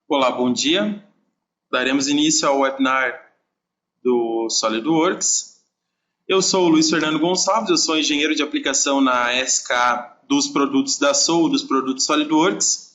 Olá, bom dia. Daremos início ao webinar do SolidWorks. Eu sou o Luiz Fernando Gonçalves, eu sou engenheiro de aplicação na SK dos produtos da SOU, dos produtos SolidWorks.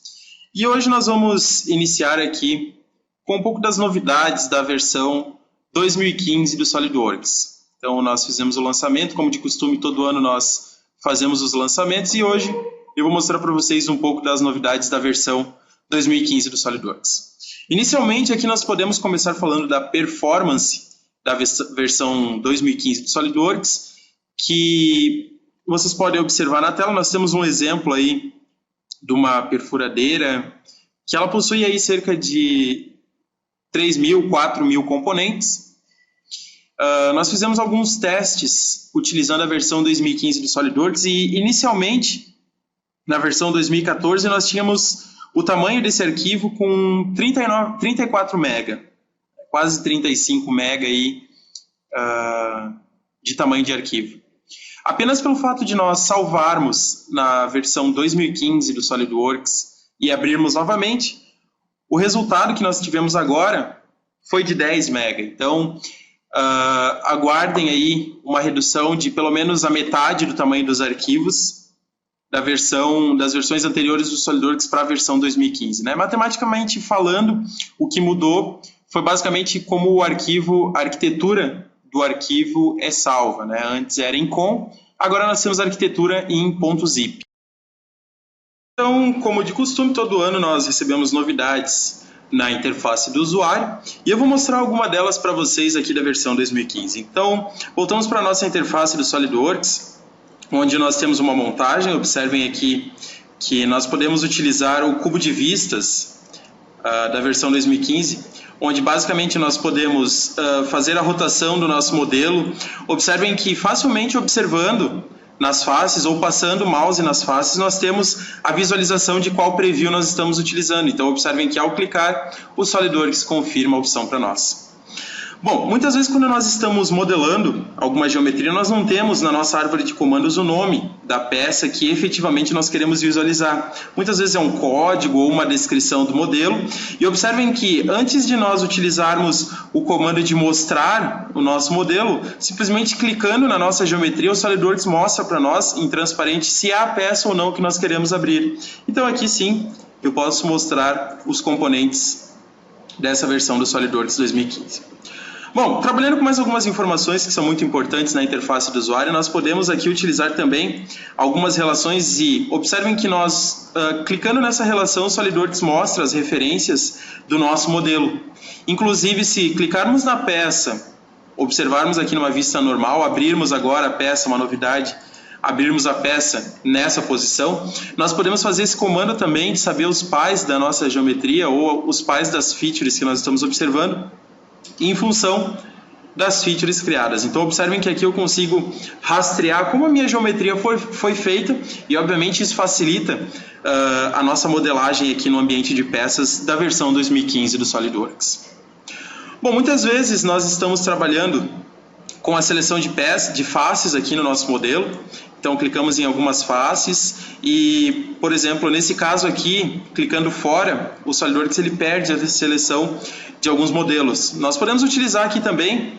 E hoje nós vamos iniciar aqui com um pouco das novidades da versão 2015 do SolidWorks. Então nós fizemos o lançamento, como de costume todo ano nós fazemos os lançamentos e hoje eu vou mostrar para vocês um pouco das novidades da versão 2015 do SolidWorks. Inicialmente aqui nós podemos começar falando da performance da versão 2015 do SolidWorks, que vocês podem observar na tela. Nós temos um exemplo aí de uma perfuradeira que ela possui aí cerca de 3.000, 4.000 componentes. Nós fizemos alguns testes utilizando a versão 2015 do SolidWorks e inicialmente na versão 2014 nós tínhamos o tamanho desse arquivo com 34 MB, quase 35 MB aí, de tamanho de arquivo. Apenas pelo fato de nós salvarmos na versão 2015 do SolidWorks e abrirmos novamente, o resultado que nós tivemos agora foi de 10 MB. Então, aguardem aí uma redução de pelo menos a metade do tamanho dos arquivos das versões anteriores do SolidWorks para a versão 2015. Né? Matematicamente falando, o que mudou foi basicamente como a arquitetura do arquivo é salva. Né? Antes era em .com, agora nós temos a arquitetura em .zip. Então, como de costume, todo ano nós recebemos novidades na interface do usuário e eu vou mostrar alguma delas para vocês aqui da versão 2015. Então, voltamos para a nossa interface do SolidWorks, onde nós temos uma montagem. Observem aqui que nós podemos utilizar o cubo de vistas da versão 2015, onde basicamente nós podemos fazer a rotação do nosso modelo. Observem que facilmente observando nas faces ou passando o mouse nas faces, nós temos a visualização de qual preview nós estamos utilizando. Então observem que ao clicar, o SolidWorks confirma a opção para nós. Bom, muitas vezes quando nós estamos modelando alguma geometria, nós não temos na nossa árvore de comandos o nome da peça que efetivamente nós queremos visualizar. Muitas vezes é um código ou uma descrição do modelo. E observem que antes de nós utilizarmos o comando de mostrar o nosso modelo, simplesmente clicando na nossa geometria, o SolidWorks mostra para nós em transparente se é a peça ou não que nós queremos abrir. Então aqui sim, eu posso mostrar os componentes dessa versão do SolidWorks 2015. Bom, trabalhando com mais algumas informações que são muito importantes na interface do usuário, nós podemos aqui utilizar também algumas relações e observem que nós, clicando nessa relação, o SolidWorks mostra as referências do nosso modelo. Inclusive, se clicarmos na peça, observarmos aqui numa vista normal, abrirmos agora a peça, uma novidade, abrirmos a peça nessa posição, nós podemos fazer esse comando também de saber os pais da nossa geometria ou os pais das features que nós estamos observando, em função das features criadas. Então observem que aqui eu consigo rastrear como a minha geometria foi feita e obviamente isso facilita a nossa modelagem aqui no ambiente de peças da versão 2015 do SolidWorks. Bom, muitas vezes nós estamos trabalhando com a seleção de faces aqui no nosso modelo. Então clicamos em algumas faces e, por exemplo, nesse caso aqui, clicando fora, o SolidWorks ele perde a seleção de alguns modelos. Nós podemos utilizar aqui também,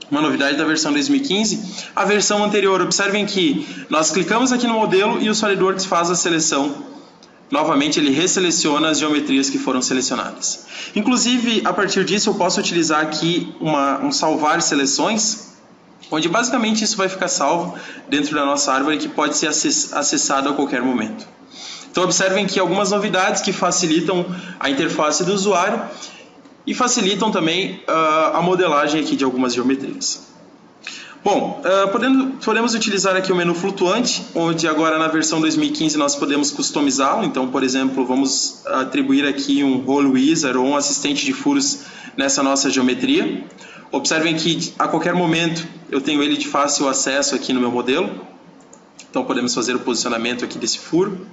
uma novidade da versão 2015, a versão anterior. Observem que nós clicamos aqui no modelo e o SolidWorks faz a seleção. Novamente ele resseleciona as geometrias que foram selecionadas. Inclusive, a partir disso eu posso utilizar aqui um salvar seleções, onde basicamente isso vai ficar salvo dentro da nossa árvore que pode ser acessado a qualquer momento. Então observem que algumas novidades que facilitam a interface do usuário e facilitam também a modelagem aqui de algumas geometrias. Bom, podemos utilizar aqui o menu flutuante, onde agora na versão 2015 nós podemos customizá-lo. Então, por exemplo, vamos atribuir aqui um Hole Wizard ou um assistente de furos nessa nossa geometria. Observem que a qualquer momento eu tenho ele de fácil acesso aqui no meu modelo. Então podemos fazer o posicionamento aqui desse furo.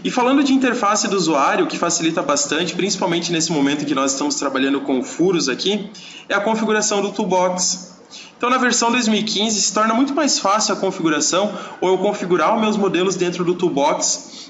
E falando de interface do usuário, que facilita bastante, principalmente nesse momento que nós estamos trabalhando com furos aqui, é a configuração do Toolbox. Então na versão 2015 se torna muito mais fácil a configuração ou eu configurar os meus modelos dentro do Toolbox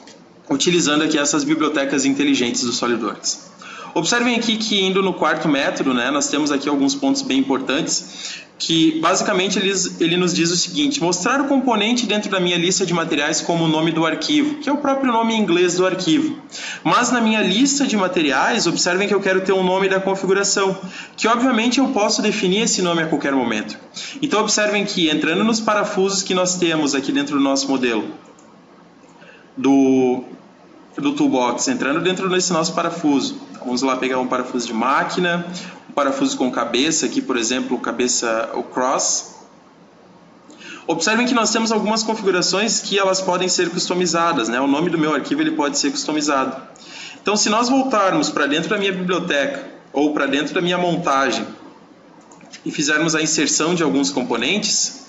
utilizando aqui essas bibliotecas inteligentes do SolidWorks. Observem aqui que indo no quarto método, né, nós temos aqui alguns pontos bem importantes, que basicamente ele nos diz o seguinte: mostrar o componente dentro da minha lista de materiais como o nome do arquivo, que é o próprio nome em inglês do arquivo. Mas na minha lista de materiais, observem que eu quero ter um nome da configuração, que obviamente eu posso definir esse nome a qualquer momento. Então observem que entrando nos parafusos que nós temos aqui dentro do nosso modelo, do toolbox, entrando dentro desse nosso parafuso, vamos lá pegar um parafuso de máquina, um parafuso com cabeça, aqui por exemplo, o cross. Observem que nós temos algumas configurações que elas podem ser customizadas, né? O nome do meu arquivo ele pode ser customizado. Então, se nós voltarmos para dentro da minha biblioteca ou para dentro da minha montagem e fizermos a inserção de alguns componentes,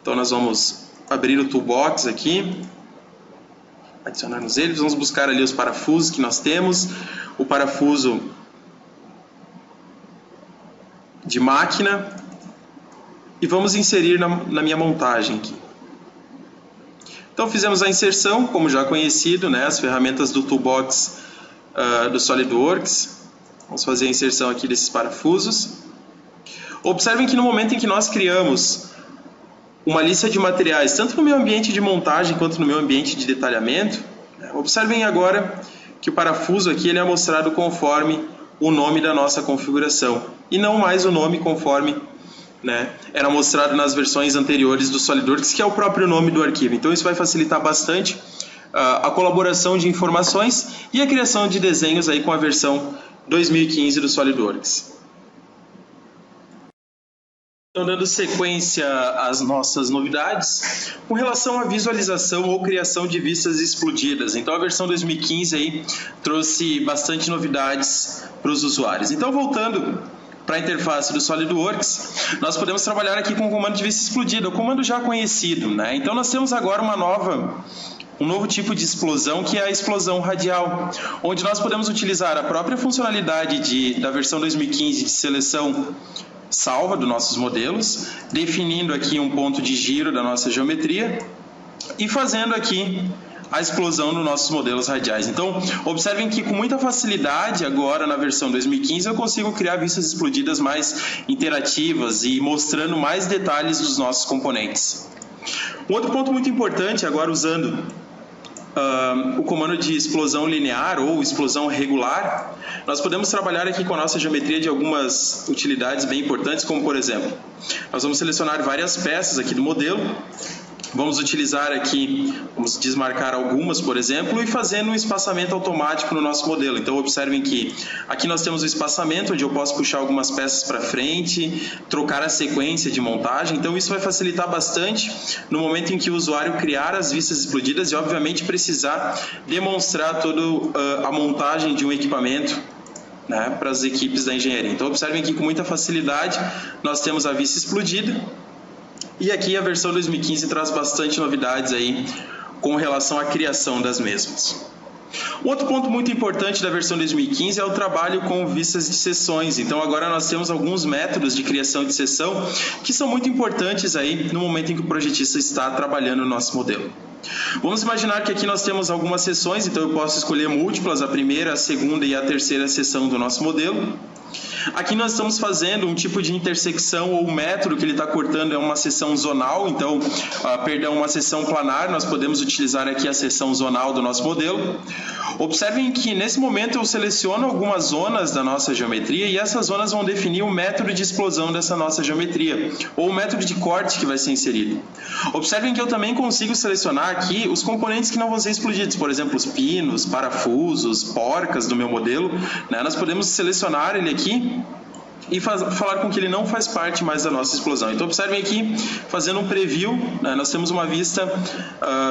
então nós vamos abrir o toolbox aqui, adicionarmos eles, vamos buscar ali os parafusos que nós temos, o parafuso de máquina, e vamos inserir na minha montagem aqui. Então fizemos a inserção, como já conhecido, né, as ferramentas do toolbox do SolidWorks. Vamos fazer a inserção aqui desses parafusos. Observem que no momento em que nós criamos uma lista de materiais, tanto no meu ambiente de montagem quanto no meu ambiente de detalhamento, observem agora que o parafuso aqui ele é mostrado conforme o nome da nossa configuração e não mais o nome conforme, né, era mostrado nas versões anteriores do SolidWorks, que é o próprio nome do arquivo. Então isso vai facilitar bastante a colaboração de informações e a criação de desenhos aí com a versão 2015 do SolidWorks. Então, dando sequência às nossas novidades, com relação à visualização ou criação de vistas explodidas. Então, a versão 2015 aí trouxe bastante novidades para os usuários. Então, voltando para a interface do SolidWorks, nós podemos trabalhar aqui com o comando de vista explodida, o comando já conhecido, né? Então, nós temos agora um novo tipo de explosão, que é a explosão radial, onde nós podemos utilizar a própria funcionalidade da versão 2015 de seleção salva dos nossos modelos, definindo aqui um ponto de giro da nossa geometria e fazendo aqui a explosão dos nossos modelos radiais. Então, observem que com muita facilidade agora na versão 2015 eu consigo criar vistas explodidas mais interativas e mostrando mais detalhes dos nossos componentes. Um outro ponto muito importante, agora usando o comando de explosão linear ou explosão regular, nós podemos trabalhar aqui com a nossa geometria de algumas utilidades bem importantes, como por exemplo, nós vamos selecionar várias peças aqui do modelo, vamos utilizar aqui, vamos desmarcar algumas, por exemplo, e fazendo um espaçamento automático no nosso modelo. Então, observem que aqui nós temos o espaçamento, onde eu posso puxar algumas peças para frente, trocar a sequência de montagem. Então, isso vai facilitar bastante no momento em que o usuário criar as vistas explodidas e, obviamente, precisar demonstrar toda a montagem de um equipamento, né, para as equipes da engenharia. Então, observem que com muita facilidade nós temos a vista explodida. E aqui a versão 2015 traz bastante novidades aí com relação à criação das mesmas. Um outro ponto muito importante da versão 2015 é o trabalho com vistas de seções. Então agora nós temos alguns métodos de criação de seção que são muito importantes aí no momento em que o projetista está trabalhando no nosso modelo. Vamos imaginar que aqui nós temos algumas seções, então eu posso escolher múltiplas, a primeira, a segunda e a terceira seção do nosso modelo. Aqui nós estamos fazendo um tipo de intersecção ou o método que ele está cortando é uma seção zonal, então, uma seção planar, nós podemos utilizar aqui a seção zonal do nosso modelo. Observem que nesse momento eu seleciono algumas zonas da nossa geometria e essas zonas vão definir o método de explosão dessa nossa geometria, ou o método de corte que vai ser inserido. Observem que eu também consigo selecionar aqui os componentes que não vão ser explodidos, por exemplo, os pinos, parafusos, porcas do meu modelo, né? Nós podemos selecionar ele aqui e falar com que ele não faz parte mais da nossa explosão. Então observem aqui, fazendo um preview, né, nós temos uma vista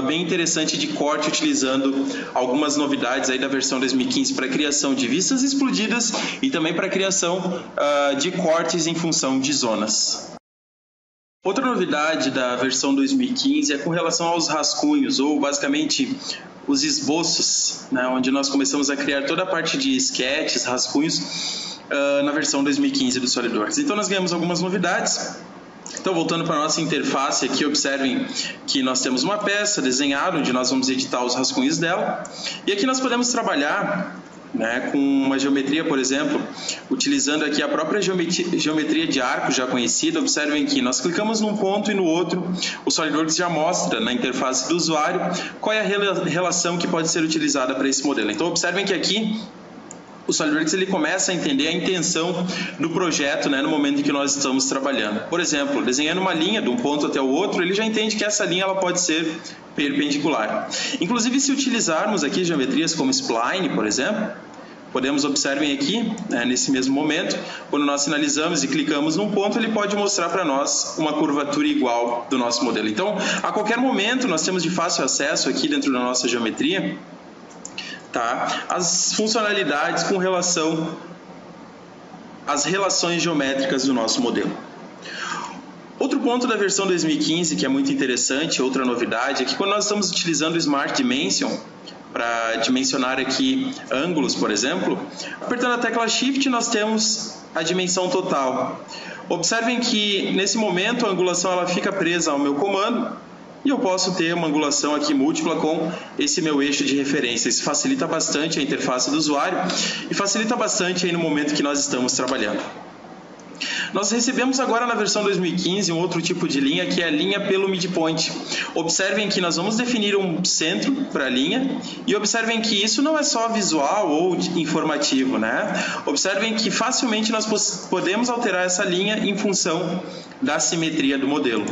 bem interessante de corte, utilizando algumas novidades aí da versão 2015 para a criação de vistas explodidas e também para a criação de cortes em função de zonas. Outra novidade da versão 2015 é com relação aos rascunhos, ou basicamente os esboços, né, onde nós começamos a criar toda a parte de sketches, rascunhos, na versão 2015 do SolidWorks. Então nós ganhamos algumas novidades. Então, voltando para a nossa interface aqui, observem que nós temos uma peça desenhada, onde nós vamos editar os rascunhos dela. E aqui nós podemos trabalhar né, com uma geometria, por exemplo, utilizando aqui a própria geometria de arco já conhecida. Observem que nós clicamos num ponto e no outro, o SolidWorks já mostra na interface do usuário qual é a relação que pode ser utilizada para esse modelo. Então, observem que aqui o SolidWorks ele começa a entender a intenção do projeto, né, no momento em que nós estamos trabalhando. Por exemplo, desenhando uma linha de um ponto até o outro, ele já entende que essa linha ela pode ser perpendicular. Inclusive, se utilizarmos aqui geometrias como spline, por exemplo, podemos, observem aqui, nesse mesmo momento, quando nós sinalizamos e clicamos num ponto, ele pode mostrar para nós uma curvatura igual do nosso modelo. Então, a qualquer momento, nós temos de fácil acesso aqui dentro da nossa geometria, tá, as funcionalidades com relação às relações geométricas do nosso modelo. Outro ponto da versão 2015 que é muito interessante, outra novidade, é que quando nós estamos utilizando o Smart Dimension, para dimensionar aqui ângulos, por exemplo, apertando a tecla Shift nós temos a dimensão total. Observem que nesse momento a angulação ela fica presa ao meu comando e eu posso ter uma angulação aqui múltipla com esse meu eixo de referência. Isso facilita bastante a interface do usuário e facilita bastante aí no momento que nós estamos trabalhando. Nós recebemos agora na versão 2015 um outro tipo de linha, que é a linha pelo midpoint. Observem que nós vamos definir um centro para a linha e observem que isso não é só visual ou informativo, né? Observem que facilmente nós podemos alterar essa linha em função da simetria do modelo.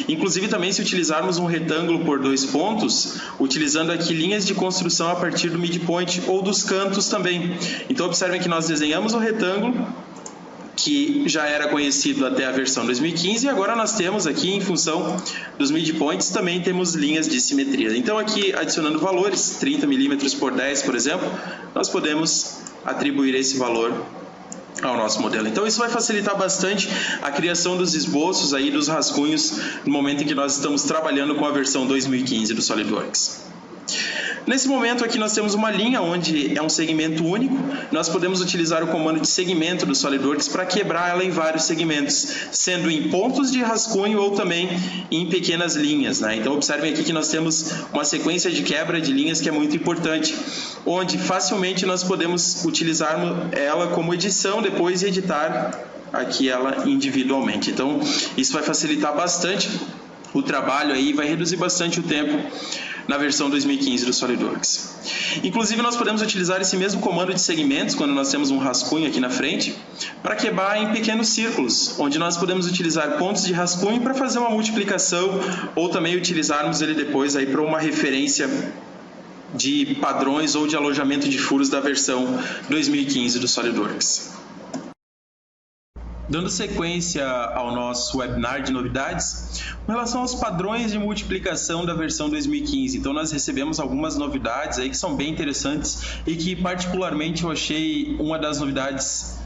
Inclusive também se utilizarmos um retângulo por 2 pontos, utilizando aqui linhas de construção a partir do midpoint ou dos cantos também. Então observem que nós desenhamos o retângulo, que já era conhecido até a versão 2015, e agora nós temos aqui, em função dos midpoints, também temos linhas de simetria. Então aqui, adicionando valores, 30 mm por 10, por exemplo, nós podemos atribuir esse valor ao nosso modelo. Então isso vai facilitar bastante a criação dos esboços, aí, dos rascunhos, no momento em que nós estamos trabalhando com a versão 2015 do SolidWorks. Nesse momento aqui nós temos uma linha onde é um segmento único, nós podemos utilizar o comando de segmento do SolidWorks para quebrar ela em vários segmentos, sendo em pontos de rascunho ou também em pequenas linhas, né? Então observem aqui que nós temos uma sequência de quebra de linhas que é muito importante, onde facilmente nós podemos utilizar ela como edição depois e editar aqui ela individualmente. Então isso vai facilitar bastante o trabalho aí, vai reduzir bastante o tempo na versão 2015 do SolidWorks. Inclusive, nós podemos utilizar esse mesmo comando de segmentos, quando nós temos um rascunho aqui na frente, para quebrar em pequenos círculos, onde nós podemos utilizar pontos de rascunho para fazer uma multiplicação, ou também utilizarmos ele depois aí para uma referência de padrões ou de alojamento de furos da versão 2015 do SolidWorks. Dando sequência ao nosso webinar de novidades, com relação aos padrões de multiplicação da versão 2015. Então, nós recebemos algumas novidades aí que são bem interessantes e que, particularmente, eu achei uma das novidades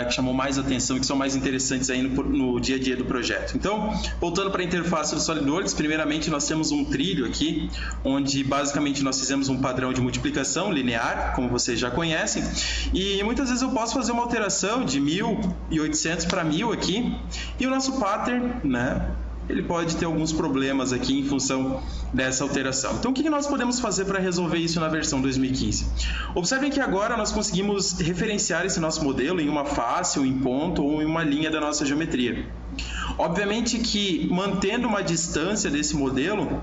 que chamou mais atenção e que são mais interessantes aí no dia a dia do projeto. Então, voltando para a interface do SolidWorks, primeiramente nós temos um trilho aqui, onde basicamente nós fizemos um padrão de multiplicação linear, como vocês já conhecem, e muitas vezes eu posso fazer uma alteração de 1800 para 1000 aqui, e o nosso pattern, né, ele pode ter alguns problemas aqui em função dessa alteração. Então, o que nós podemos fazer para resolver isso na versão 2015? Observem que agora nós conseguimos referenciar esse nosso modelo em uma face, ou em ponto, ou em uma linha da nossa geometria. Obviamente que, mantendo uma distância desse modelo,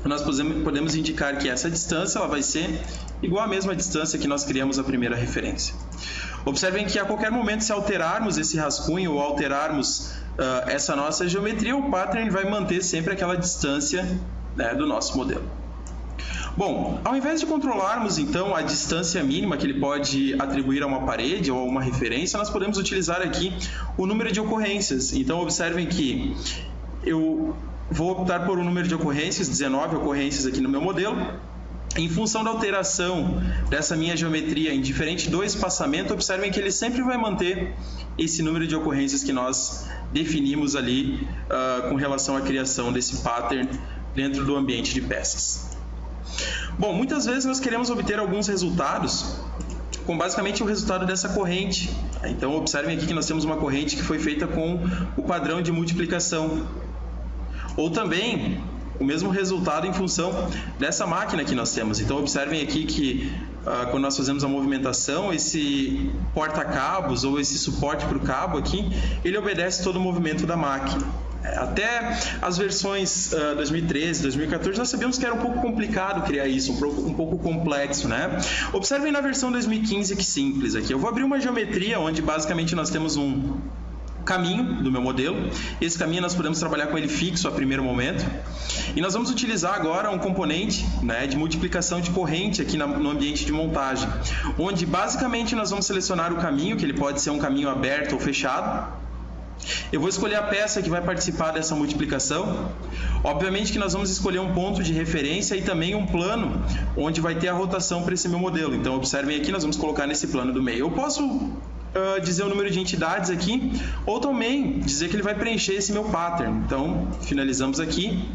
nós podemos indicar que essa distância ela vai ser igual à mesma distância que nós criamos a primeira referência. Observem que a qualquer momento, se alterarmos esse rascunho ou alterarmos essa nossa geometria, o pattern vai manter sempre aquela distância, né, do nosso modelo. Bom, ao invés de controlarmos então a distância mínima que ele pode atribuir a uma parede ou a uma referência, nós podemos utilizar aqui o número de ocorrências. Então observem que eu vou optar por um número de ocorrências, 19 ocorrências aqui no meu modelo. Em função da alteração dessa minha geometria indiferente do espaçamento, observem que ele sempre vai manter esse número de ocorrências que nós definimos ali com relação à criação desse pattern dentro do ambiente de peças. Bom, muitas vezes nós queremos obter alguns resultados com basicamente o resultado dessa corrente. Então observem aqui que nós temos uma corrente que foi feita com o padrão de multiplicação. Ou também o mesmo resultado em função dessa máquina que nós temos. Então observem aqui que quando nós fazemos a movimentação, esse porta-cabos ou esse suporte para o cabo aqui, ele obedece todo o movimento da máquina. Até as versões 2013, 2014, nós sabíamos que era um pouco complicado criar isso, um pouco complexo, né? Observem na versão 2015 que simples aqui. Eu vou abrir uma geometria onde basicamente nós temos um caminho do meu modelo. Esse caminho nós podemos trabalhar com ele fixo a primeiro momento. E nós vamos utilizar agora um componente, né, de multiplicação de corrente aqui no ambiente de montagem, onde basicamente nós vamos selecionar o caminho, que ele pode ser um caminho aberto ou fechado. Eu vou escolher a peça que vai participar dessa multiplicação. Obviamente que nós vamos escolher um ponto de referência e também um plano onde vai ter a rotação para esse meu modelo. Então, observem aqui, nós vamos colocar nesse plano do meio. Eu posso dizer o número de entidades aqui, ou também dizer que ele vai preencher esse meu pattern. Então, finalizamos aqui.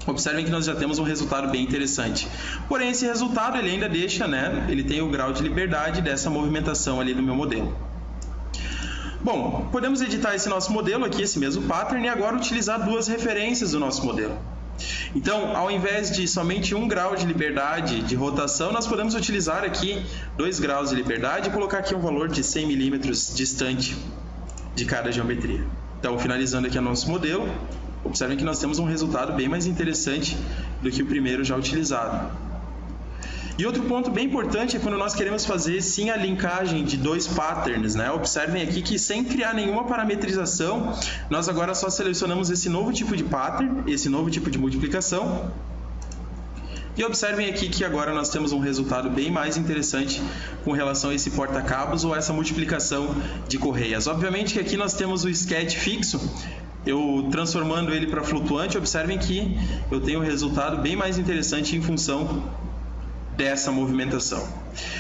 Observem que nós já temos um resultado bem interessante. Porém, esse resultado ele ainda deixa, né? Ele tem o grau de liberdade dessa movimentação ali do meu modelo. Bom, podemos editar esse nosso modelo aqui, esse mesmo pattern, e agora utilizar duas referências do nosso modelo. Então, ao invés de somente 1 grau de liberdade de rotação, nós podemos utilizar aqui 2 graus de liberdade e colocar aqui um valor de 100 milímetros distante de cada geometria. Então, finalizando aqui o nosso modelo, observem que nós temos um resultado bem mais interessante do que o primeiro já utilizado. E outro ponto bem importante é quando nós queremos fazer sim a linkagem de 2 patterns, né? Observem aqui que sem criar nenhuma parametrização, nós agora só selecionamos esse novo tipo de pattern, esse novo tipo de multiplicação. E observem aqui que agora nós temos um resultado bem mais interessante com relação a esse porta-cabos ou essa multiplicação de correias. Obviamente que aqui nós temos o sketch fixo. Eu transformando ele para flutuante, observem que eu tenho um resultado bem mais interessante em função dessa movimentação.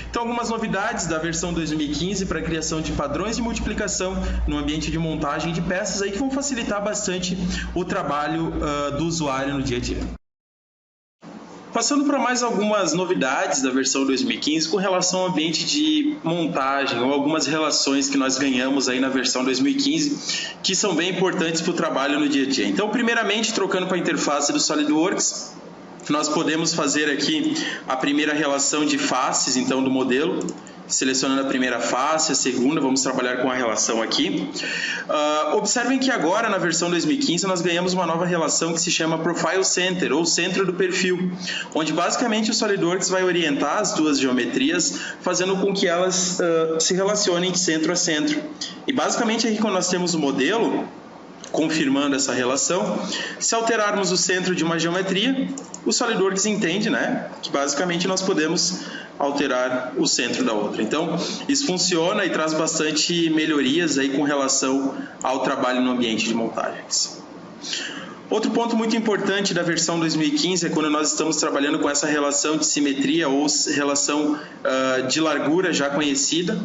Então, algumas novidades da versão 2015 para a criação de padrões de multiplicação no ambiente de montagem de peças aí que vão facilitar bastante o trabalho do usuário no dia a dia. Passando para mais algumas novidades da versão 2015 com relação ao ambiente de montagem ou algumas relações que nós ganhamos aí na versão 2015 que são bem importantes para o trabalho no dia a dia. Então, primeiramente, trocando para a interface do SolidWorks, nós podemos fazer aqui a primeira relação de faces, então, do modelo. Selecionando a primeira face, a segunda, vamos trabalhar com a relação aqui. Observem que agora, na versão 2015, nós ganhamos uma nova relação que se chama Profile Center, ou centro do perfil, onde basicamente o SolidWorks vai orientar as duas geometrias, fazendo com que elas se relacionem de centro a centro. E basicamente aqui quando nós temos o modelo, confirmando essa relação, se alterarmos o centro de uma geometria, o SolidWorks entende, né, que basicamente nós podemos alterar o centro da outra. Então, isso funciona e traz bastante melhorias aí com relação ao trabalho no ambiente de montagens. Outro ponto muito importante da versão 2015 é quando nós estamos trabalhando com essa relação de simetria ou relação de largura já conhecida,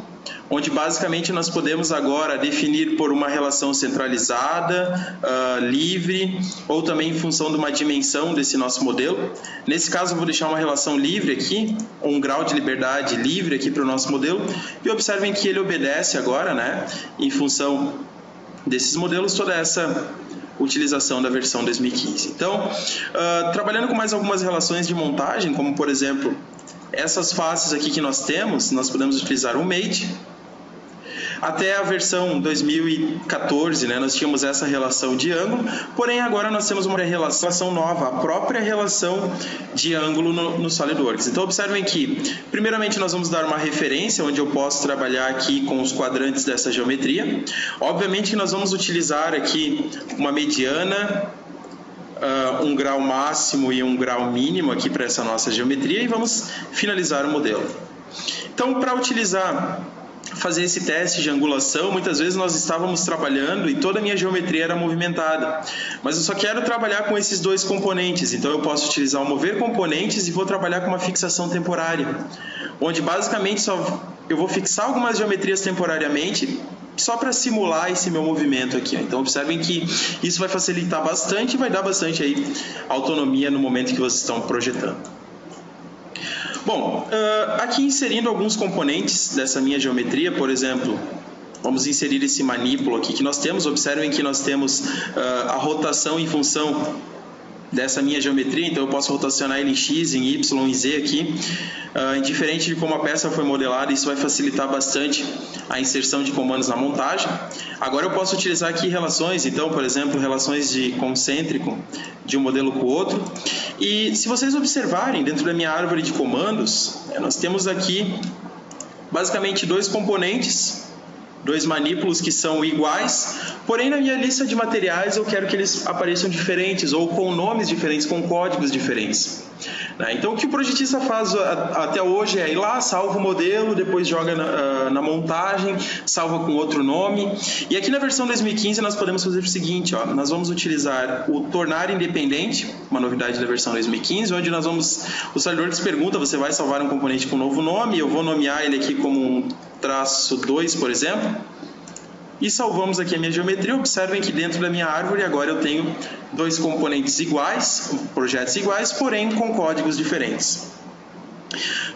onde basicamente nós podemos agora definir por uma relação centralizada, livre, ou também em função de uma dimensão desse nosso modelo. Nesse caso eu vou deixar uma relação livre aqui, ou um grau de liberdade livre aqui para o nosso modelo, e observem que ele obedece agora, né, em função desses modelos, toda essa utilização da versão 2015. Então, trabalhando com mais algumas relações de montagem, como por exemplo, essas faces aqui que nós temos, nós podemos utilizar um mate. Até a versão 2014, né, nós tínhamos essa relação de ângulo, porém agora nós temos uma relação nova, a própria relação de ângulo no SolidWorks. Então observem que, primeiramente nós vamos dar uma referência, onde eu posso trabalhar aqui com os quadrantes dessa geometria. Obviamente que nós vamos utilizar aqui uma mediana, um grau máximo e um grau mínimo aqui para essa nossa geometria e vamos finalizar o modelo. Então, para fazer esse teste de angulação, muitas vezes nós estávamos trabalhando e toda a minha geometria era movimentada, mas eu só quero trabalhar com esses dois componentes, então eu posso utilizar o mover componentes e vou trabalhar com uma fixação temporária, onde basicamente eu vou fixar algumas geometrias temporariamente só para simular esse meu movimento aqui. Então observem que isso vai facilitar bastante e vai dar bastante aí autonomia no momento que vocês estão projetando. Bom, aqui inserindo alguns componentes dessa minha geometria, por exemplo, vamos inserir esse manípulo aqui que nós temos. Observem que nós temos a rotação em função dessa minha geometria, então eu posso rotacionar ele em X, em Y, em Z aqui. Indiferente de como a peça foi modelada, isso vai facilitar bastante a inserção de comandos na montagem. Agora eu posso utilizar aqui relações, então, por exemplo, relações de concêntrico de um modelo com o outro. E se vocês observarem, dentro da minha árvore de comandos, nós temos aqui basicamente dois componentes, dois manípulos que são iguais, porém na minha lista de materiais eu quero que eles apareçam diferentes ou com nomes diferentes, com códigos diferentes. Então o que o projetista faz até hoje é ir lá, salva o modelo, depois joga na montagem, salva com outro nome. E aqui na versão 2015 nós podemos fazer o seguinte, nós vamos utilizar o tornar independente, uma novidade da versão 2015, onde nós vamos, o SolidWorks pergunta, você vai salvar um componente com um novo nome, eu vou nomear ele aqui como um traço 2, por exemplo, e salvamos aqui a minha geometria. Observem que dentro da minha árvore agora eu tenho dois componentes iguais, projetos iguais, porém com códigos diferentes.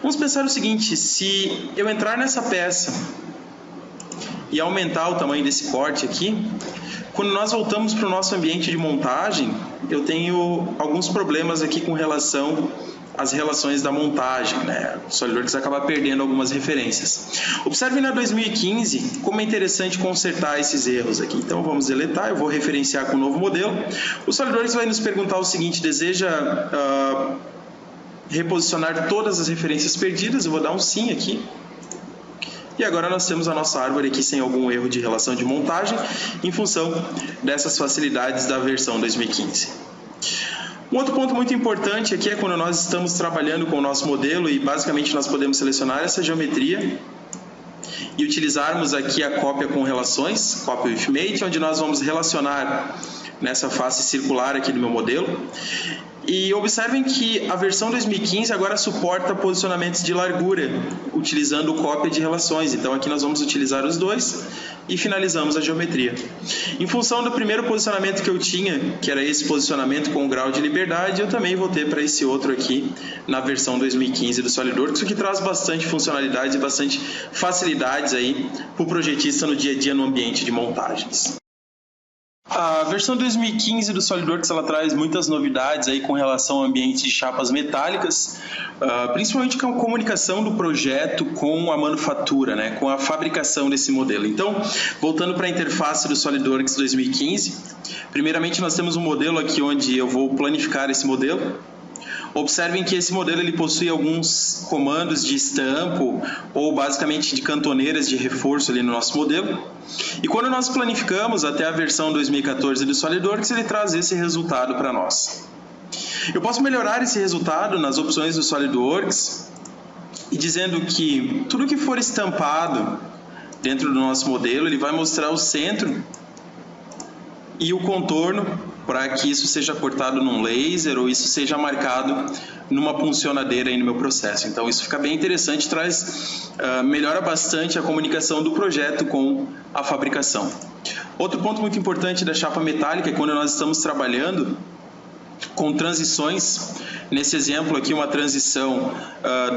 Vamos pensar o seguinte, se eu entrar nessa peça e aumentar o tamanho desse corte aqui, quando nós voltamos para o nosso ambiente de montagem, eu tenho alguns problemas aqui com relação as relações da montagem, O SolidWorks acaba perdendo algumas referências. Observe na 2015 como é interessante consertar esses erros aqui. Então vamos deletar, eu vou referenciar com o novo modelo. O SolidWorks vai nos perguntar o seguinte, deseja reposicionar todas as referências perdidas? Eu vou dar um sim aqui. E agora nós temos a nossa árvore aqui sem algum erro de relação de montagem, em função dessas facilidades da versão 2015. Um outro ponto muito importante aqui é quando nós estamos trabalhando com o nosso modelo e basicamente nós podemos selecionar essa geometria e utilizarmos aqui a cópia com relações, copy with mate, onde nós vamos relacionar nessa face circular aqui do meu modelo. E observem que a versão 2015 agora suporta posicionamentos de largura, utilizando cópia de relações. Então aqui nós vamos utilizar os dois e finalizamos a geometria. Em função do primeiro posicionamento que eu tinha, que era esse posicionamento com grau de liberdade, eu também vou ter para esse outro aqui na versão 2015 do SolidWorks, o que traz bastante funcionalidades e bastante facilidades aí para o projetista no dia a dia no ambiente de montagens. A versão 2015 do SolidWorks ela traz muitas novidades aí com relação ao ambiente de chapas metálicas, principalmente com a comunicação do projeto com a manufatura, com a fabricação desse modelo. Então, voltando para a interface do SolidWorks 2015, primeiramente nós temos um modelo aqui onde eu vou planificar esse modelo. Observem que esse modelo ele possui alguns comandos de estampo ou basicamente de cantoneiras de reforço ali no nosso modelo. E quando nós planificamos até a versão 2014 do SolidWorks, ele traz esse resultado para nós. Eu posso melhorar esse resultado nas opções do SolidWorks e dizendo que tudo que for estampado dentro do nosso modelo, ele vai mostrar o centro e o contorno para que isso seja cortado num laser ou isso seja marcado numa puncionadeira aí no meu processo. Então isso fica bem interessante, melhora bastante a comunicação do projeto com a fabricação. Outro ponto muito importante da chapa metálica é quando nós estamos trabalhando com transições. Nesse exemplo aqui, uma transição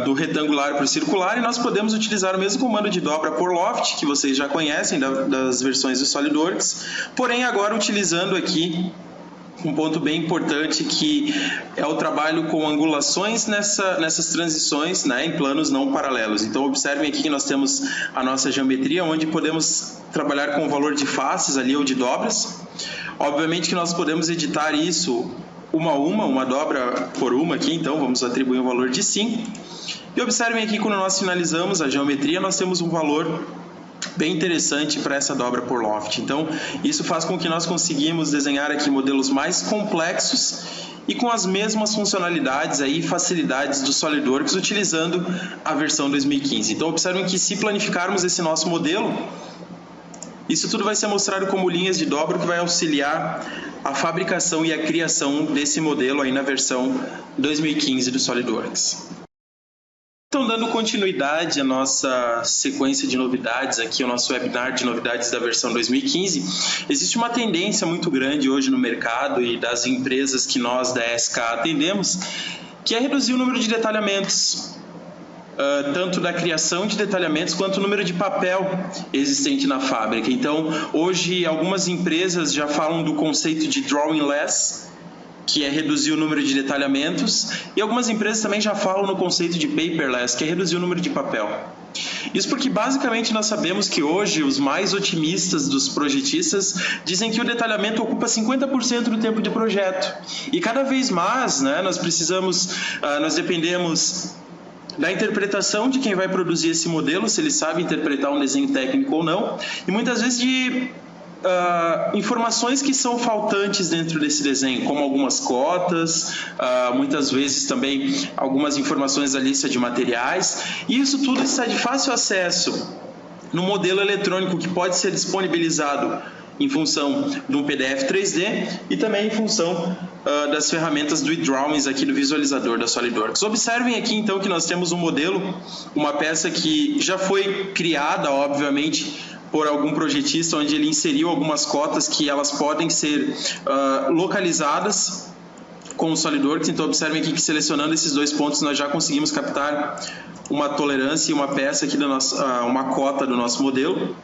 do retangular para o circular, e nós podemos utilizar o mesmo comando de dobra por loft, que vocês já conhecem das versões do SolidWorks, porém agora utilizando aqui um ponto bem importante que é o trabalho com angulações nessas transições, em planos não paralelos. Então observem aqui que nós temos a nossa geometria, onde podemos trabalhar com o valor de faces ali ou de dobras. Obviamente que nós podemos editar isso uma dobra por uma aqui, então vamos atribuir um valor de 5. E observem aqui quando nós finalizamos a geometria, nós temos um valor bem interessante para essa dobra por loft. Então, isso faz com que nós conseguimos desenhar aqui modelos mais complexos e com as mesmas funcionalidades e facilidades do SolidWorks utilizando a versão 2015. Então, observem que se planificarmos esse nosso modelo, isso tudo vai ser mostrado como linhas de dobra que vai auxiliar a fabricação e a criação desse modelo aí na versão 2015 do SolidWorks. Então, dando continuidade à nossa sequência de novidades aqui, o nosso webinar de novidades da versão 2015, existe uma tendência muito grande hoje no mercado e das empresas que nós da SK atendemos, que é reduzir o número de detalhamentos, tanto da criação de detalhamentos quanto o número de papel existente na fábrica. Então, hoje algumas empresas já falam do conceito de drawing less, que é reduzir o número de detalhamentos, e algumas empresas também já falam no conceito de paperless, que é reduzir o número de papel. Isso porque basicamente nós sabemos que hoje os mais otimistas dos projetistas dizem que o detalhamento ocupa 50% do tempo de projeto. E cada vez mais, né, nós dependemos da interpretação de quem vai produzir esse modelo, se ele sabe interpretar um desenho técnico ou não, e muitas vezes de informações que são faltantes dentro desse desenho, como algumas cotas, muitas vezes também algumas informações da lista de materiais, e isso tudo está de fácil acesso no modelo eletrônico que pode ser disponibilizado em função de um PDF 3D e também em função das ferramentas do eDrawings aqui do visualizador da SolidWorks. Observem aqui então que nós temos um modelo, uma peça que já foi criada, obviamente, por algum projetista, onde ele inseriu algumas cotas que elas podem ser localizadas com o SolidWorks. Então observem aqui que selecionando esses dois pontos nós já conseguimos captar uma tolerância e uma peça aqui uma cota do nosso modelo.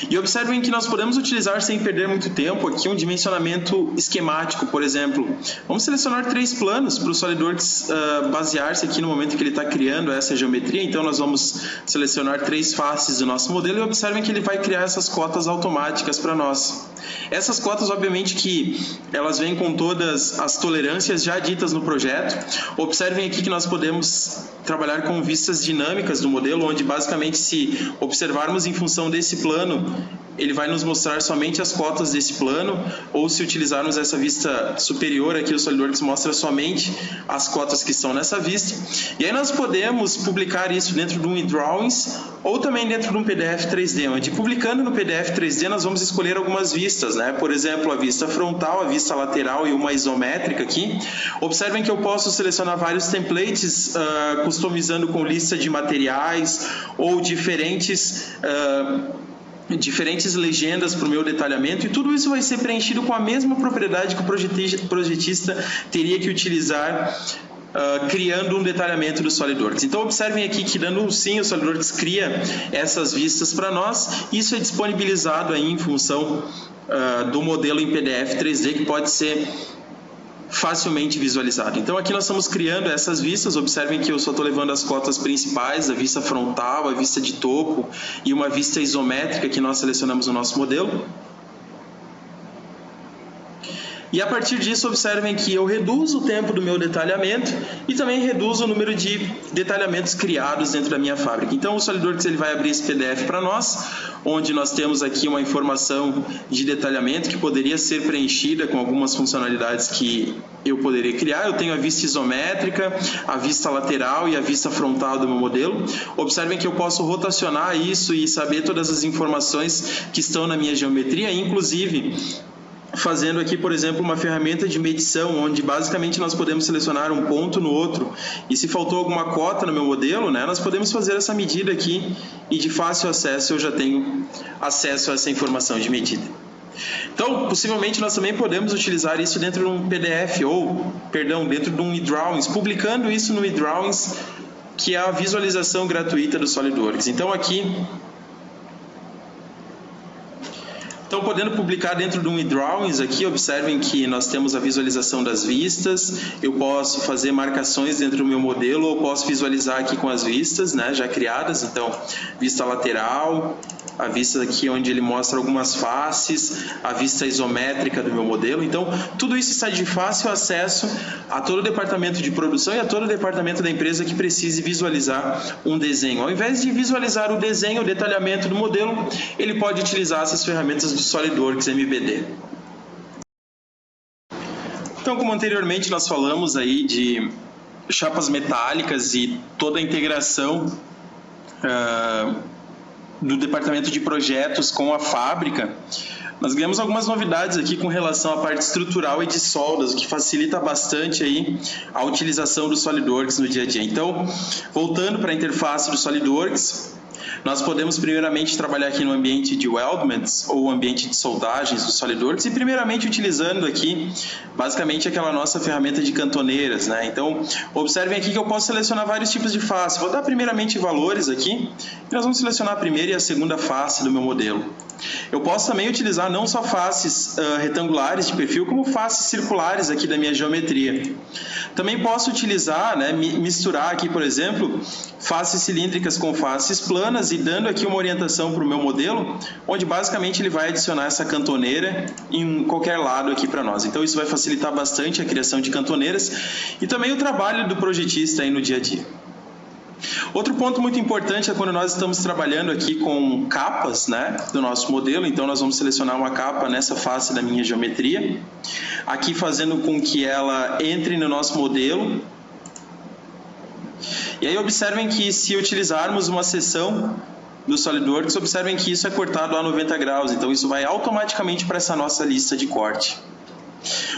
E observem que nós podemos utilizar, sem perder muito tempo, aqui um dimensionamento esquemático, por exemplo. Vamos selecionar 3 planos para o SolidWorks basear-se aqui no momento que ele está criando essa geometria. Então nós vamos selecionar 3 faces do nosso modelo e observem que ele vai criar essas cotas automáticas para nós. Essas cotas, obviamente, que elas vêm com todas as tolerâncias já ditas no projeto. Observem aqui que nós podemos trabalhar com vistas dinâmicas do modelo, onde basicamente, se observarmos em função desse plano, ele vai nos mostrar somente as cotas desse plano, ou se utilizarmos essa vista superior aqui, o SolidWorks mostra somente as cotas que estão nessa vista. E aí nós podemos publicar isso dentro de um eDrawings ou também dentro de um PDF 3D, onde publicando no PDF 3D nós vamos escolher algumas vistas, né? Por exemplo, a vista frontal, a vista lateral e uma isométrica aqui. Observem que eu posso selecionar vários templates customizando com lista de materiais ou diferentes legendas para o meu detalhamento, e tudo isso vai ser preenchido com a mesma propriedade que o projetista teria que utilizar criando um detalhamento do SolidWorks. Então observem aqui que dando um sim, o SolidWorks cria essas vistas para nós. Isso é disponibilizado aí em função do modelo em PDF 3D, que pode ser facilmente visualizado. Então aqui nós estamos criando essas vistas. Observem que eu só estou levando as cotas principais, a vista frontal, a vista de topo e uma vista isométrica que nós selecionamos no nosso modelo. E a partir disso, observem que eu reduzo o tempo do meu detalhamento e também reduzo o número de detalhamentos criados dentro da minha fábrica. Então o SolidWorks ele vai abrir esse PDF para nós, onde nós temos aqui uma informação de detalhamento que poderia ser preenchida com algumas funcionalidades que eu poderia criar. Eu tenho a vista isométrica, a vista lateral e a vista frontal do meu modelo. Observem que eu posso rotacionar isso e saber todas as informações que estão na minha geometria, inclusive fazendo aqui, por exemplo, uma ferramenta de medição, onde basicamente nós podemos selecionar um ponto no outro, e se faltou alguma cota no meu modelo, né, nós podemos fazer essa medida aqui, e de fácil acesso eu já tenho acesso a essa informação de medida. Então, possivelmente nós também podemos utilizar isso dentro de um PDF, dentro de um eDrawings, publicando isso no eDrawings, que é a visualização gratuita do SolidWorks. Então aqui, podendo publicar dentro de um eDrawings aqui, observem que nós temos a visualização das vistas. Eu posso fazer marcações dentro do meu modelo, ou posso visualizar aqui com as vistas, né, já criadas. Então, vista lateral, a vista aqui onde ele mostra algumas faces, a vista isométrica do meu modelo. Então, tudo isso está de fácil acesso a todo o departamento de produção e a todo o departamento da empresa que precise visualizar um desenho. Ao invés de visualizar o desenho, o detalhamento do modelo, ele pode utilizar essas ferramentas do SolidWorks MBD. Então, como anteriormente nós falamos aí de chapas metálicas e toda a integração do departamento de projetos com a fábrica, nós ganhamos algumas novidades aqui com relação à parte estrutural e de soldas, o que facilita bastante aí a utilização do SolidWorks no dia a dia. Então, voltando para a interface do SolidWorks, Nós podemos primeiramente trabalhar aqui no ambiente de weldments ou ambiente de soldagens do SolidWorks e primeiramente utilizando aqui basicamente aquela nossa ferramenta de cantoneiras, né? Então observem aqui que eu posso selecionar vários tipos de face. Vou dar primeiramente valores aqui e nós vamos selecionar a primeira e a segunda face do meu modelo. Eu posso também utilizar não só faces retangulares de perfil, como faces circulares aqui da minha geometria. Também posso utilizar, né, misturar aqui, por exemplo, faces cilíndricas com faces planas e dando aqui uma orientação para o meu modelo, onde basicamente ele vai adicionar essa cantoneira em qualquer lado aqui para nós. Então isso vai facilitar bastante a criação de cantoneiras e também o trabalho do projetista aí no dia a dia. Outro ponto muito importante é quando nós estamos trabalhando aqui com capas, né, do nosso modelo. Então nós vamos selecionar uma capa nessa face da minha geometria, aqui fazendo com que ela entre no nosso modelo. E aí observem que se utilizarmos uma seção do SolidWorks, observem que isso é cortado a 90 graus, então isso vai automaticamente para essa nossa lista de corte.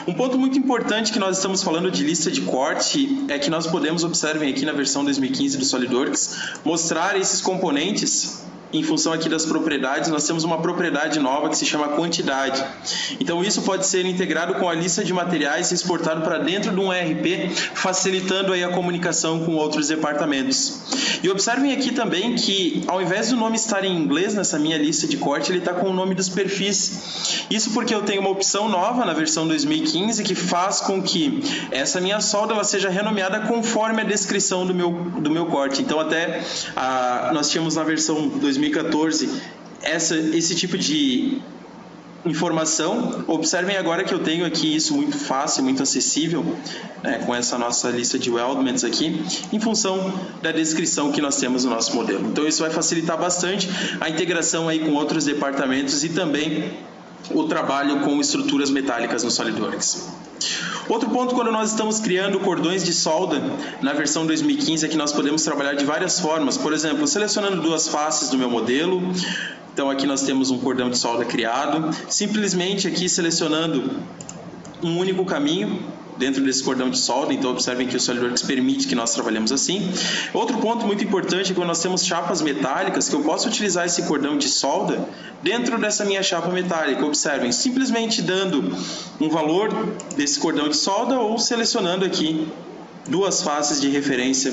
Um ponto muito importante que nós estamos falando de lista de corte é que nós podemos, observem aqui na versão 2015 do SolidWorks, mostrar esses componentes em função aqui das propriedades. Nós temos uma propriedade nova que se chama quantidade. Então isso pode ser integrado com a lista de materiais e exportado para dentro de um ERP, facilitando aí a comunicação com outros departamentos. E observem aqui também que ao invés do nome estar em inglês nessa minha lista de corte, ele está com o nome dos perfis. Isso porque eu tenho uma opção nova na versão 2015 que faz com que essa minha solda ela seja renomeada conforme a descrição do meu corte. Então até nós tínhamos na versão 2014 esse tipo de informação. Observem agora que eu tenho aqui isso muito fácil, muito acessível, né, com essa nossa lista de weldments aqui, em função da descrição que nós temos no nosso modelo. Então isso vai facilitar bastante a integração aí com outros departamentos e também o trabalho com estruturas metálicas no SolidWorks. Outro ponto, quando nós estamos criando cordões de solda na versão 2015, é que nós podemos trabalhar de várias formas. Por exemplo, selecionando duas faces do meu modelo. Então aqui nós temos um cordão de solda criado. Simplesmente aqui selecionando um único caminho dentro desse cordão de solda. Então observem que o SolidWorks permite que nós trabalhemos assim. Outro ponto muito importante é quando nós temos chapas metálicas, que eu posso utilizar esse cordão de solda dentro dessa minha chapa metálica. Observem, simplesmente dando um valor desse cordão de solda ou selecionando aqui duas faces de referência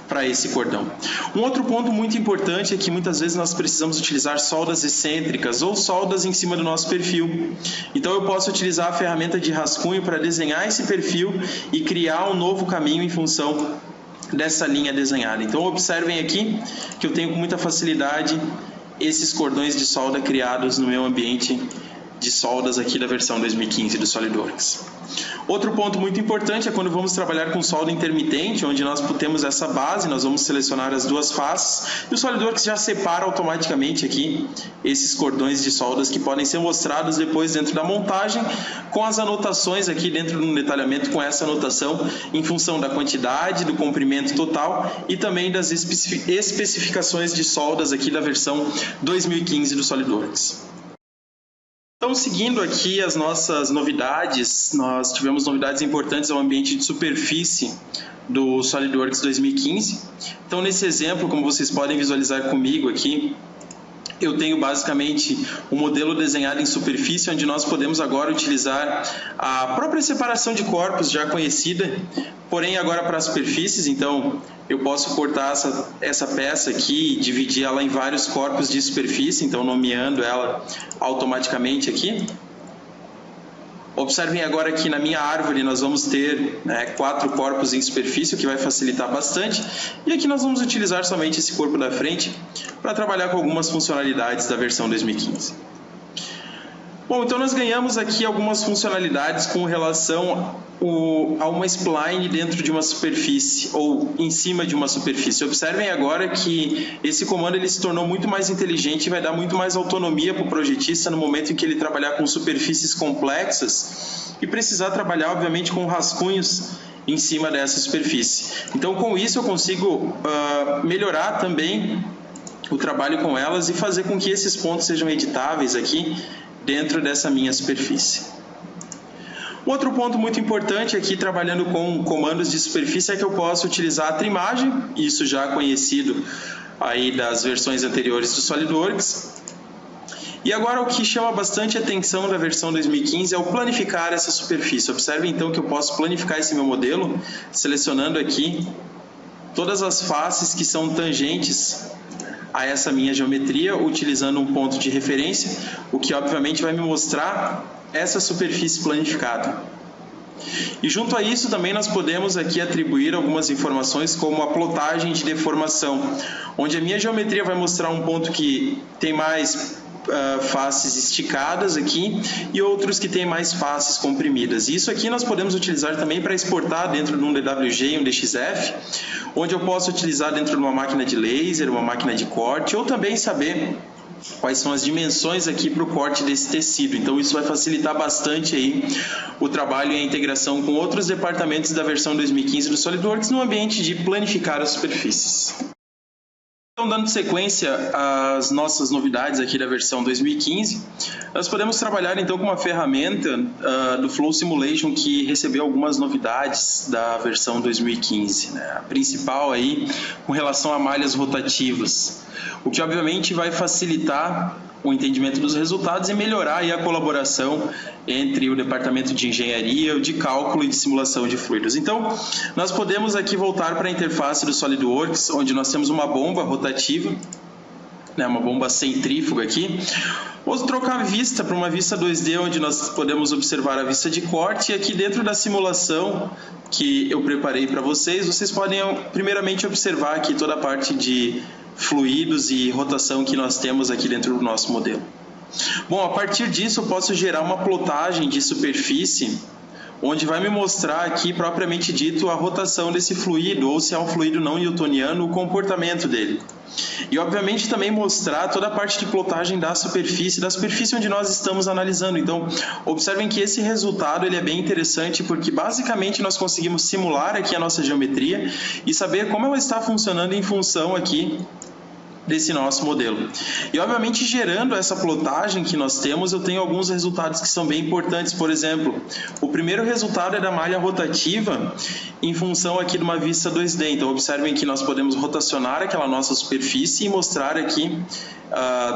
para esse cordão. Um outro ponto muito importante é que muitas vezes nós precisamos utilizar soldas excêntricas ou soldas em cima do nosso perfil. Então eu posso utilizar a ferramenta de rascunho para desenhar esse perfil e criar um novo caminho em função dessa linha desenhada. Então observem aqui que eu tenho com muita facilidade esses cordões de solda criados no meu ambiente de soldas aqui da versão 2015 do SolidWorks. Outro ponto muito importante é quando vamos trabalhar com solda intermitente, onde nós temos essa base, nós vamos selecionar as duas faces e o SolidWorks já separa automaticamente aqui esses cordões de soldas que podem ser mostrados depois dentro da montagem com as anotações aqui dentro de um detalhamento com essa anotação em função da quantidade, do comprimento total e também das especificações de soldas aqui da versão 2015 do SolidWorks. Então, seguindo aqui as nossas novidades, nós tivemos novidades importantes ao ambiente de superfície do SolidWorks 2015. Então, nesse exemplo, como vocês podem visualizar comigo aqui, eu tenho basicamente um modelo desenhado em superfície, onde nós podemos agora utilizar a própria separação de corpos já conhecida, porém agora para superfícies. Então eu posso cortar essa peça aqui e dividir ela em vários corpos de superfície, então nomeando ela automaticamente aqui. Observem agora que na minha árvore nós vamos ter 4 corpos em superfície, o que vai facilitar bastante. E aqui nós vamos utilizar somente esse corpo da frente para trabalhar com algumas funcionalidades da versão 2015. Bom, então nós ganhamos aqui algumas funcionalidades com relação a uma spline dentro de uma superfície ou em cima de uma superfície. Observem agora que esse comando ele se tornou muito mais inteligente e vai dar muito mais autonomia para o projetista no momento em que ele trabalhar com superfícies complexas e precisar trabalhar, obviamente, com rascunhos em cima dessa superfície. Então, com isso, eu consigo melhorar também o trabalho com elas e fazer com que esses pontos sejam editáveis aqui dentro dessa minha superfície. Outro ponto muito importante aqui, trabalhando com comandos de superfície, é que eu posso utilizar a trimagem, isso já conhecido aí das versões anteriores do SolidWorks. E agora o que chama bastante atenção da versão 2015 é o planificar essa superfície. Observe então que eu posso planificar esse meu modelo, selecionando aqui todas as faces que são tangentes a essa minha geometria, utilizando um ponto de referência, o que obviamente vai me mostrar essa superfície planificada. E junto a isso também nós podemos aqui atribuir algumas informações como a plotagem de deformação, onde a minha geometria vai mostrar um ponto que tem mais faces esticadas aqui e outros que têm mais faces comprimidas. Isso aqui nós podemos utilizar também para exportar dentro de um DWG e um DXF, onde eu posso utilizar dentro de uma máquina de laser, uma máquina de corte, ou também saber quais são as dimensões aqui para o corte desse tecido. Então isso vai facilitar bastante aí o trabalho e a integração com outros departamentos da versão 2015 do SolidWorks no ambiente de planificar as superfícies. Então, dando sequência às nossas novidades aqui da versão 2015, nós podemos trabalhar então com uma ferramenta do Flow Simulation que recebeu algumas novidades da versão 2015, né? A principal aí com relação a malhas rotativas, o que obviamente vai facilitar o entendimento dos resultados e melhorar aí a colaboração entre o departamento de engenharia, o de cálculo e de simulação de fluidos. Então, nós podemos aqui voltar para a interface do SolidWorks, onde nós temos uma bomba rotativa, né, uma bomba centrífuga aqui. Vou trocar a vista para uma vista 2D, onde nós podemos observar a vista de corte, e aqui dentro da simulação que eu preparei para vocês, vocês podem primeiramente observar aqui toda a parte de fluidos e rotação que nós temos aqui dentro do nosso modelo. Bom, a partir disso eu posso gerar uma plotagem de superfície, onde vai me mostrar aqui propriamente dito a rotação desse fluido, ou se é um fluido não newtoniano, o comportamento dele. E obviamente também mostrar toda a parte de plotagem da superfície onde nós estamos analisando. Então, observem que esse resultado ele é bem interessante, porque basicamente nós conseguimos simular aqui a nossa geometria e saber como ela está funcionando em função aqui desse nosso modelo. E obviamente gerando essa plotagem que nós temos, eu tenho alguns resultados que são bem importantes. Por exemplo, o primeiro resultado é da malha rotativa em função aqui de uma vista 2D. Então observem que nós podemos rotacionar aquela nossa superfície e mostrar aqui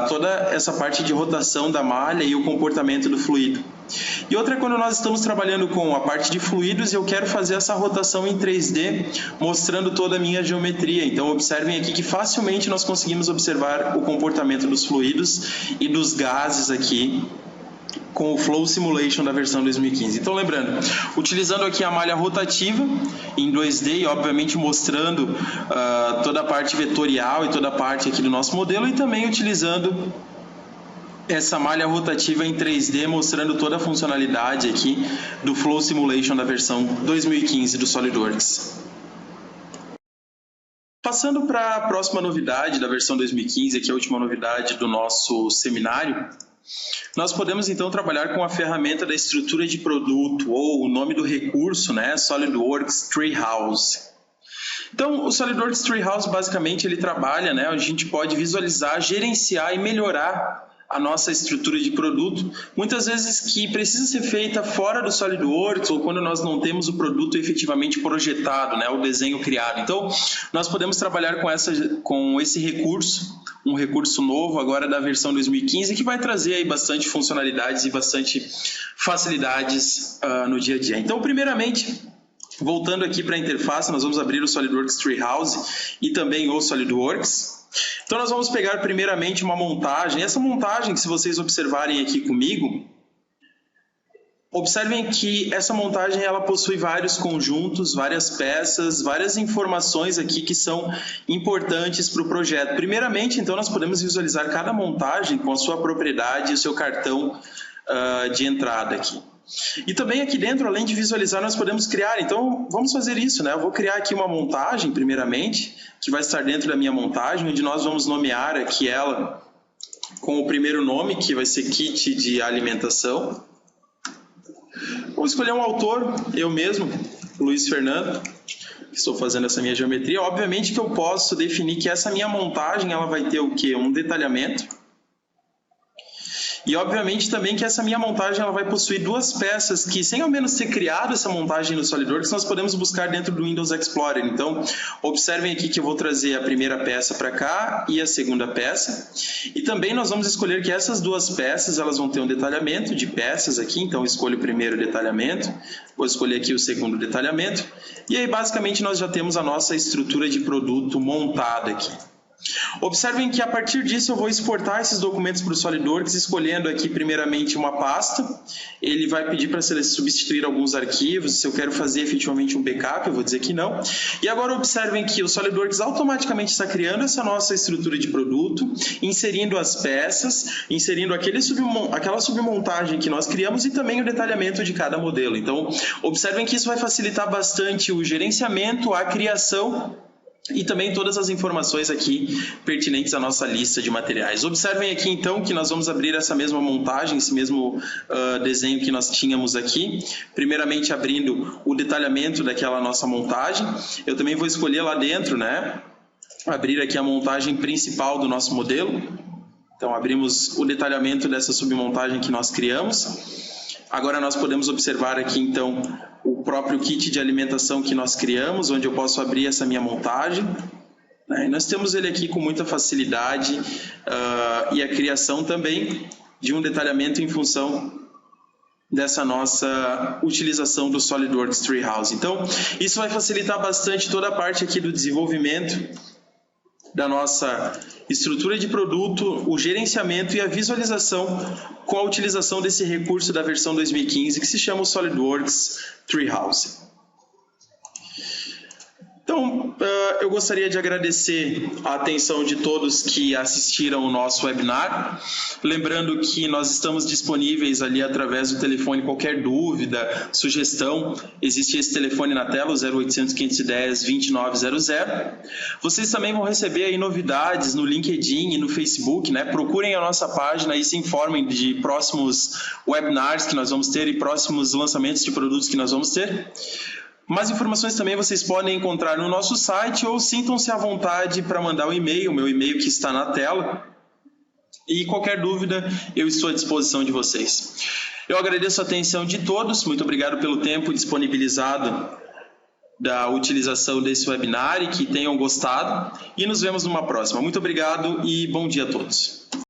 toda essa parte de rotação da malha e o comportamento do fluido. E outra é quando nós estamos trabalhando com a parte de fluidos e eu quero fazer essa rotação em 3D, mostrando toda a minha geometria. Então observem aqui que facilmente nós conseguimos observar o comportamento dos fluidos e dos gases aqui com o Flow Simulation da versão 2015. Então lembrando, utilizando aqui a malha rotativa em 2D e obviamente mostrando toda a parte vetorial e toda a parte aqui do nosso modelo, e também utilizando essa malha rotativa em 3D, mostrando toda a funcionalidade aqui do Flow Simulation da versão 2015 do SolidWorks. Passando para a próxima novidade da versão 2015, que é a última novidade do nosso seminário, nós podemos então trabalhar com a ferramenta da estrutura de produto, ou o nome do recurso, né, SolidWorks Treehouse. Então, o SolidWorks Treehouse basicamente ele trabalha, né, a gente pode visualizar, gerenciar e melhorar a nossa estrutura de produto, muitas vezes que precisa ser feita fora do SolidWorks ou quando nós não temos o produto efetivamente projetado, né, o desenho criado. Então, nós podemos trabalhar com esse recurso, um recurso novo agora da versão 2015, que vai trazer aí bastante funcionalidades e bastante facilidades no dia a dia. Então, primeiramente, voltando aqui para a interface, nós vamos abrir o SolidWorks Treehouse e também o SolidWorks. Então nós vamos pegar primeiramente uma montagem. Essa montagem, que se vocês observarem aqui comigo, observem que essa montagem ela possui vários conjuntos, várias peças, várias informações aqui que são importantes para o projeto. Primeiramente, então, nós podemos visualizar cada montagem com a sua propriedade e o seu cartão de entrada aqui. E também aqui dentro, além de visualizar, nós podemos criar. Então, vamos fazer isso, né? Eu vou criar aqui uma montagem, primeiramente, que vai estar dentro da minha montagem, onde nós vamos nomear aqui ela com o primeiro nome, que vai ser kit de alimentação. Vou escolher um autor, eu mesmo, Luiz Fernando, que estou fazendo essa minha geometria. Obviamente que eu posso definir que essa minha montagem ela vai ter o quê? Um detalhamento. E obviamente também que essa minha montagem ela vai possuir duas peças que, sem ao menos ter criado essa montagem no SolidWorks, nós podemos buscar dentro do Windows Explorer. Então, observem aqui que eu vou trazer a primeira peça para cá e a segunda peça. E também nós vamos escolher que essas duas peças elas vão ter um detalhamento de peças aqui. Então, eu escolho o primeiro detalhamento, vou escolher aqui o segundo detalhamento. E aí, basicamente, nós já temos a nossa estrutura de produto montada aqui. Observem que a partir disso eu vou exportar esses documentos para o SolidWorks, escolhendo aqui primeiramente uma pasta. Ele vai pedir para substituir alguns arquivos, se eu quero fazer efetivamente um backup, eu vou dizer que não. E agora observem que o SolidWorks automaticamente está criando essa nossa estrutura de produto, inserindo as peças, inserindo aquela submontagem que nós criamos e também o detalhamento de cada modelo. Então, observem que isso vai facilitar bastante o gerenciamento, a criação e também todas as informações aqui pertinentes à nossa lista de materiais. Observem aqui então que nós vamos abrir essa mesma montagem, esse mesmo desenho que nós tínhamos aqui. Primeiramente abrindo o detalhamento daquela nossa montagem. Eu também vou escolher lá dentro, né? Abrir aqui a montagem principal do nosso modelo. Então abrimos o detalhamento dessa submontagem que nós criamos. Agora nós podemos observar aqui então o próprio kit de alimentação que nós criamos, onde eu posso abrir essa minha montagem. E nós temos ele aqui com muita facilidade e a criação também de um detalhamento em função dessa nossa utilização do SolidWorks Treehouse. Então, isso vai facilitar bastante toda a parte aqui do desenvolvimento da nossa estrutura de produto, o gerenciamento e a visualização com a utilização desse recurso da versão 2015 que se chama o SolidWorks Treehouse. Então, eu gostaria de agradecer a atenção de todos que assistiram o nosso webinar. Lembrando que nós estamos disponíveis ali através do telefone, qualquer dúvida, sugestão, existe esse telefone na tela, o 0800 510 2900. Vocês também vão receber aí novidades no LinkedIn e no Facebook, né? Procurem a nossa página e se informem de próximos webinars que nós vamos ter e próximos lançamentos de produtos que nós vamos ter. Mais informações também vocês podem encontrar no nosso site ou sintam-se à vontade para mandar um e-mail, o meu e-mail que está na tela. E qualquer dúvida, eu estou à disposição de vocês. Eu agradeço a atenção de todos, muito obrigado pelo tempo disponibilizado da utilização desse webinar e que tenham gostado. E nos vemos numa próxima. Muito obrigado e bom dia a todos.